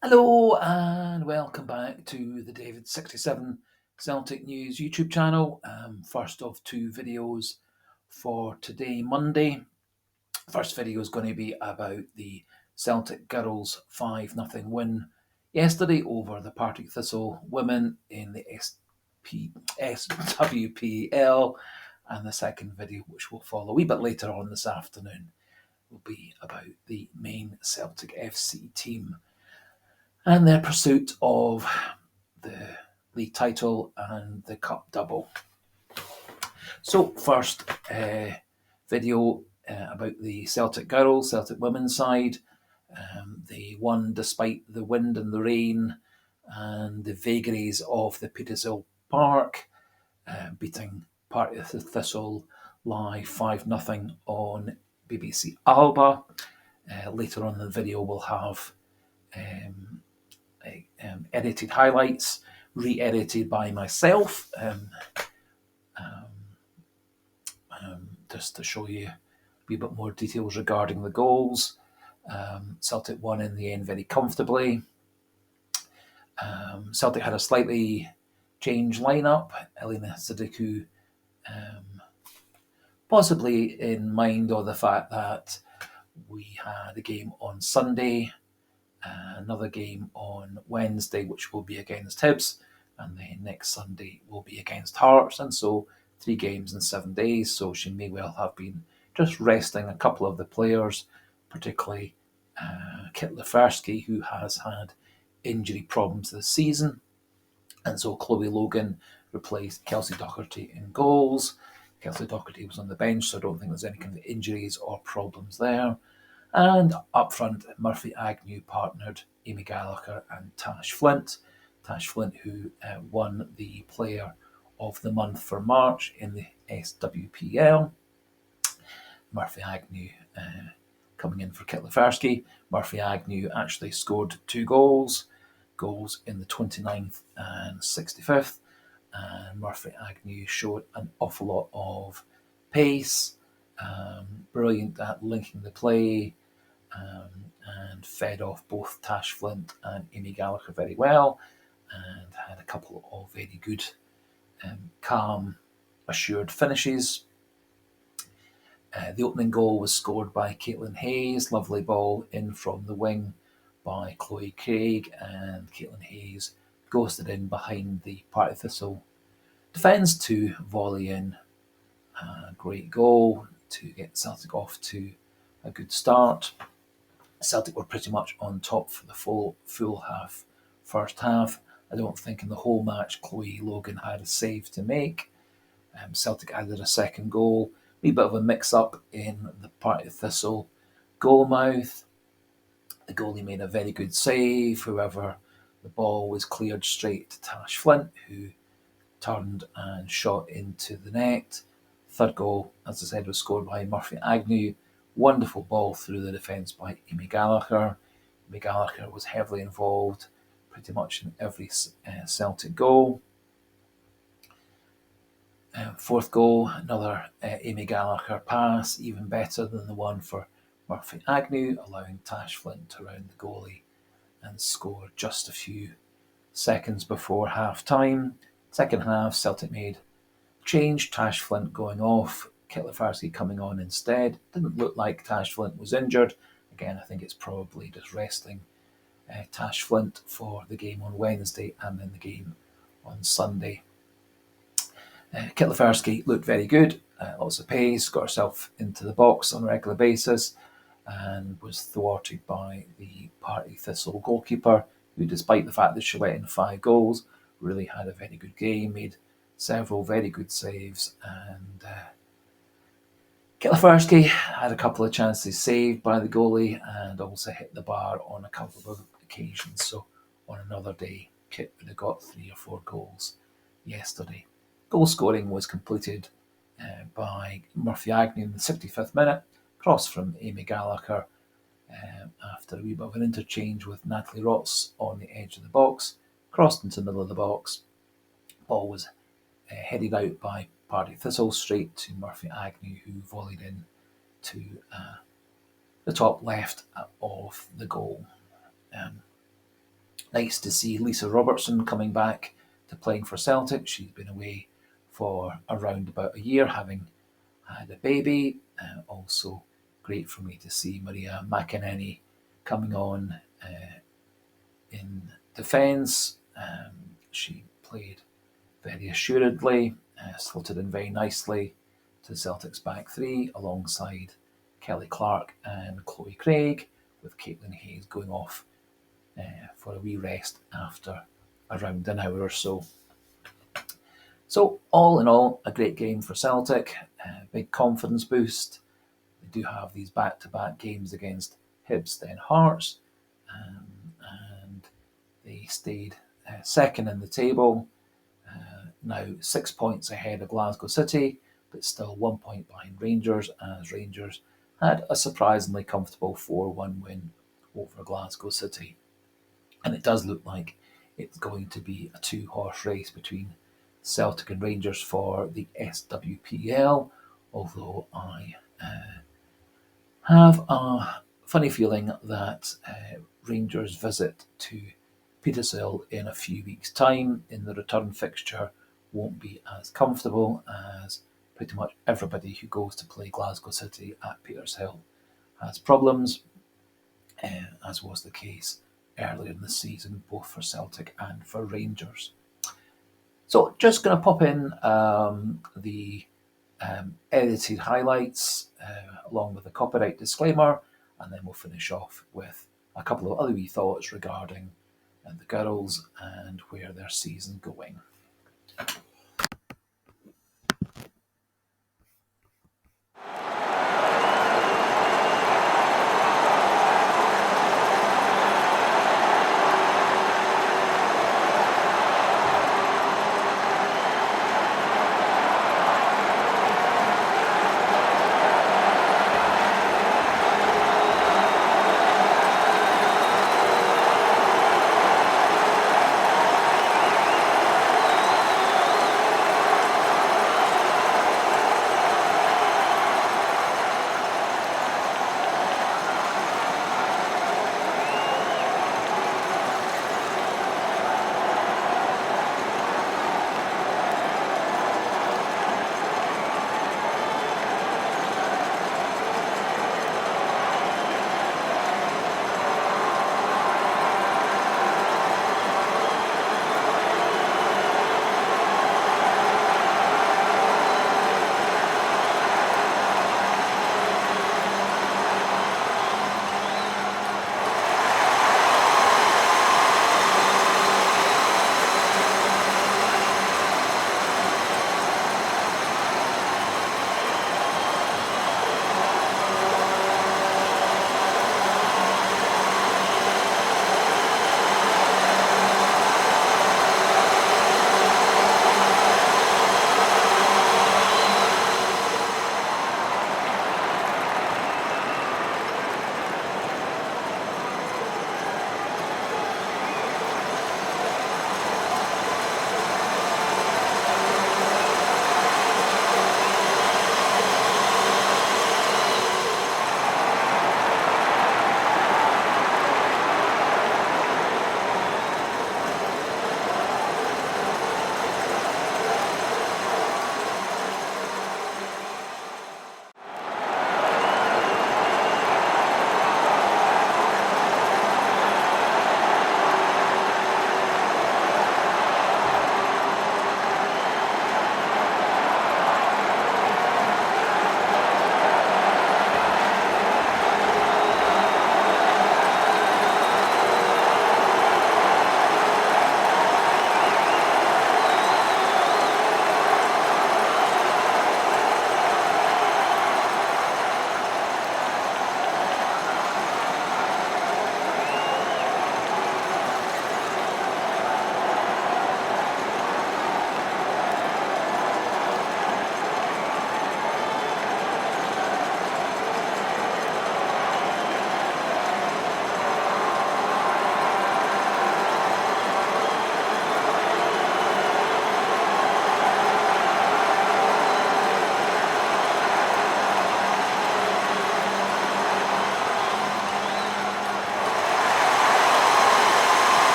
Hello and welcome back to the David67 Celtic News YouTube channel. First of two videos for today, Monday. First video is going to be about the Celtic Girls 5-0 win yesterday over the Partick Thistle Women in the SWPL, and the second video, which will follow a wee bit later on this afternoon, will be about the main Celtic FC team and their pursuit of the league title and the cup double. So first video about the Celtic Girls, Celtic women's side. They won despite the wind and the rain and the vagaries of the Petershill Park, beating Partick Thistle live 5-0 on BBC Alba. Later on in the video we'll have edited highlights, re-edited by myself, just to show you a wee bit more details regarding the goals. Celtic won in the end very comfortably. Celtic had a slightly changed lineup. Elena Sidiku, possibly in mind of the fact that we had a game on Sunday, another game on Wednesday, which will be against Hibs, and then next Sunday will be against Hearts, and so 3 games in 7 days. So she may well have been just resting a couple of the players, particularly Kit Lefersky, who has had injury problems this season, and so Chloe Logan replaced Kelsey Doherty in goals. Kelsey Doherty was on the bench, so I don't think there's any kind of injuries or problems there. And up front, Murphy Agnew partnered Amy Gallagher and Tash Flint. Tash Flint, who won the Player of the Month for March in the SWPL. Murphy Agnew coming in for Kit Lefersky. Murphy Agnew actually scored 2 goals in the 29th and 65th. And Murphy Agnew showed an awful lot of pace, brilliant at linking the play, and fed off both Tash Flint and Amy Gallagher very well, and had a couple of very good, calm, assured finishes. The opening goal was scored by Caitlin Hayes. Lovely ball in from the wing by Chloe Craig, and Caitlin Hayes ghosted in behind the Partick Thistle defence to volley in a great goal to get Celtic off to a good start. Celtic were pretty much on top for the full first half. I don't think in the whole match Chloe Logan had a save to make. Celtic added a second goal. A wee bit of a mix-up in the Partick Thistle goal mouth. The goalie made a very good save. However, the ball was cleared straight to Tash Flint, who turned and shot into the net. Third goal, as I said, was scored by Murphy Agnew. Wonderful ball through the defence by Amy Gallagher. Amy Gallagher was heavily involved pretty much in every Celtic goal. Fourth goal, another Amy Gallagher pass, even better than the one for Murphy Agnew, allowing Tash Flint to round the goalie and score just a few seconds before half time. Second half, Celtic made change, Tash Flint going off, Kit Lefersky coming on instead. Didn't look like Tash Flint was injured. Again, I think it's probably just resting Tash Flint for the game on Wednesday and then the game on Sunday. Kit Lefersky looked very good, lots of pace, got herself into the box on a regular basis, and was thwarted by the Partick Thistle goalkeeper, who, despite the fact that she let in 5 goals, really had a very good game, made several very good saves, and Kit Lefersky had a couple of chances saved by the goalie and also hit the bar on a couple of occasions. So on another day, Kit would have got 3 or 4 goals yesterday. Goal scoring was completed by Murphy Agnew in the 65th minute, cross from Amy Gallagher after a wee bit of an interchange with Natalie Rotz on the edge of the box, crossed into the middle of the box. Ball was headed out by Partick Thistle straight to Murphy Agnew, who volleyed in to the top left of the goal. Nice to see Lisa Robertson coming back to playing for Celtic. She's been away for around about a year, having had a baby. Also great for me to see Maria McInerney coming on in defence. She played very assuredly, slotted in very nicely to Celtic's back three alongside Kelly Clark and Chloe Craig, with Caitlin Hayes going off for a wee rest after around an hour or so. So, all in all, a great game for Celtic, big confidence boost. They do have these back to back games against Hibs, then Hearts, and they stayed second in the table, now 6 points ahead of Glasgow City, but still 1 point behind Rangers, as Rangers had a surprisingly comfortable 4-1 win over Glasgow City. And it does look like it's going to be a two-horse race between Celtic and Rangers for the SWPL, although I have a funny feeling that Rangers' visit to Petershill in a few weeks' time in the return fixture won't be as comfortable, as pretty much everybody who goes to play Glasgow City at Petershill has problems, as was the case earlier in the season, both for Celtic and for Rangers. So just going to pop in the edited highlights along with a copyright disclaimer, and then we'll finish off with a couple of other wee thoughts regarding the Ghirls and where their season going.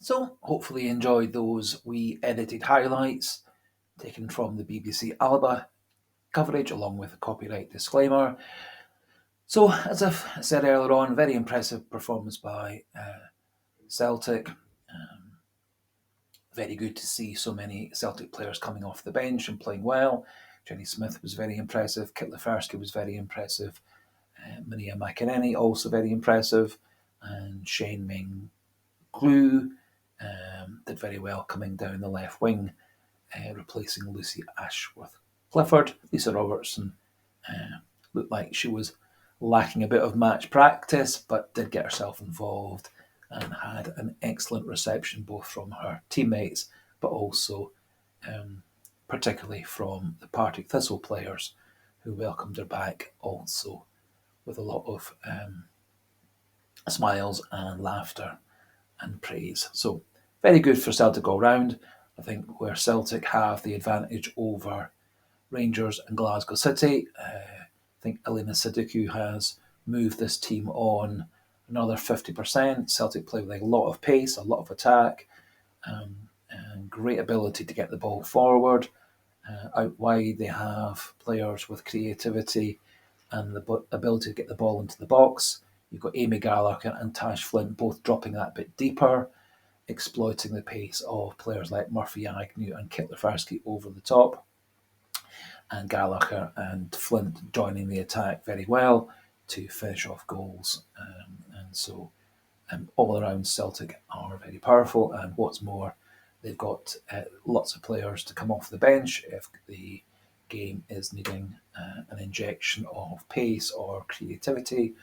So hopefully you enjoyed those wee edited highlights taken from the BBC Alba coverage along with a copyright disclaimer. So, as I've said earlier on, very impressive performance by Celtic. Very good to see so many Celtic players coming off the bench and playing well. Jenny Smith was very impressive. Kit Lefersky was very impressive. Maria McInerney also very impressive. And Shane Ming Glue did very well coming down the left wing, replacing Lucy Ashworth Clifford. Lisa Robertson looked like she was lacking a bit of match practice, but did get herself involved and had an excellent reception both from her teammates, but also particularly from the Partick Thistle players who welcomed her back also with a lot of smiles and laughter and praise. So very good for Celtic all round. I think where Celtic have the advantage over Rangers and Glasgow City, I think Elena Sidikou has moved this team on another 50%. Celtic play with a lot of pace, a lot of attack, and great ability to get the ball forward. Out wide, they have players with creativity and the ability to get the ball into the box. You've got Amy Gallagher and Tash Flint both dropping that bit deeper, exploiting the pace of players like Murphy Agnew and Kit Lefersky over the top. And Gallagher and Flint joining the attack very well to finish off goals. And so all around Celtic are very powerful. And what's more, they've got lots of players to come off the bench if the game is needing an injection of pace or creativity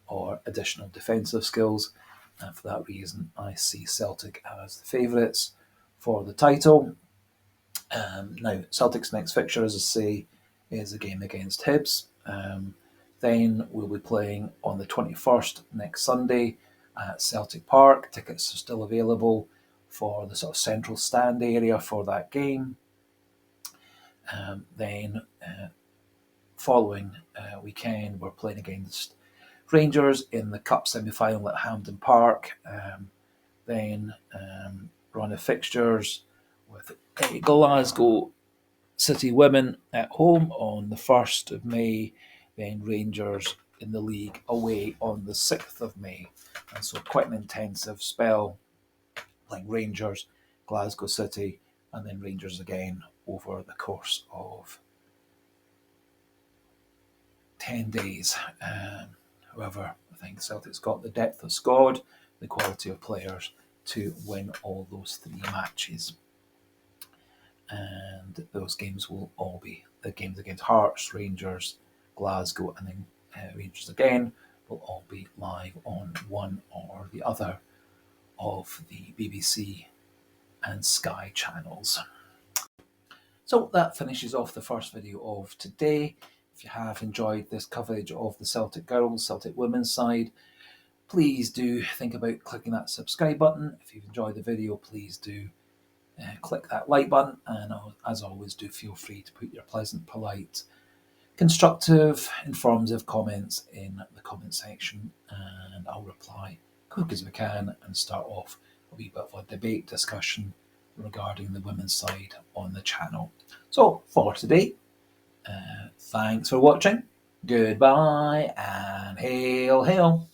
or additional defensive skills. And for that reason, I see Celtic as the favourites for the title. Now, Celtic's next fixture, as I say, is a game against Hibs. Then we'll be playing on the 21st next Sunday at Celtic Park. Tickets are still available for the sort of central stand area for that game. Then following weekend, we're playing against Rangers in the Cup semi-final at Hampden Park. Then run of fixtures with Glasgow City Women at home on the 1st of May, then Rangers in the league away on the 6th of May. And so quite an intensive spell, like Rangers, Glasgow City, and then Rangers again over the course of 10 days. However, I think Celtic's got the depth of squad, the quality of players to win all those three matches. And those games will all be the games against Hearts, Rangers, Glasgow, and then Rangers again will all be live on one or the other of the BBC and Sky channels. So that finishes off the first video of today. If you have enjoyed this coverage of the Celtic Girls, Celtic Women's side, please do think about clicking that subscribe button. If you've enjoyed the video, please do click that like button, and as always, do feel free to put your pleasant, polite, constructive, informative comments in the comment section, and I'll reply quick as we can and start off a wee bit of a debate discussion regarding the women's side on the channel. So for today, thanks for watching, goodbye, and hail, hail.